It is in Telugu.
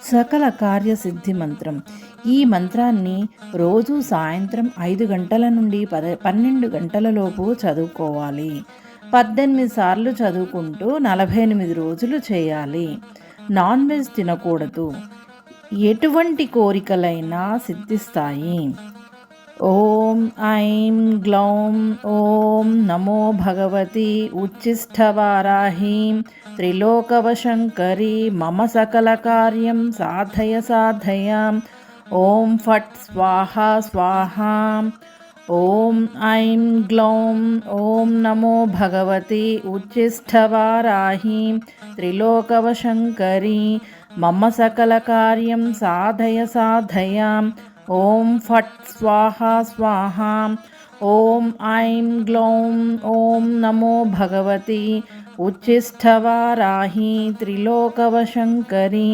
సకల కార్యసిద్ధి మంత్రం. ఈ మంత్రాన్ని రోజు సాయంత్రం 5 గంటల నుండి 12 గంటలలోపు చదువుకోవాలి. 18 సార్లు చదువుకుంటూ 48 రోజులు చేయాలి. నాన్ వెజ్ తినకూడదు. ఎటువంటి కోరికలైనా సిద్ధిస్తాయి. ఓం ఐం గ్లౌం ఓం నమో భగవతి ఉచ్ఛిష్టవారాహీం త్రిలోకవశంకరీ మమ సకల కార్యం సాధయ సాధయాం. ఓం ఫట్ స్వాహా స్వాహా. ఓం ఐం గ్లౌం ఓం నమో భగవతి ఉచ్ఛిష్టవారాహీం త్రిలోకవశంకరీ మమ సకల కార్యం సాధయ సాధయాం. ఓం ఫట్ స్వాహా స్వాహా. ఓం ఐం గ్లౌం ఓం నమో భగవతి ఉచ్ఛిష్టవారాహి త్రిలోకవశంకరీ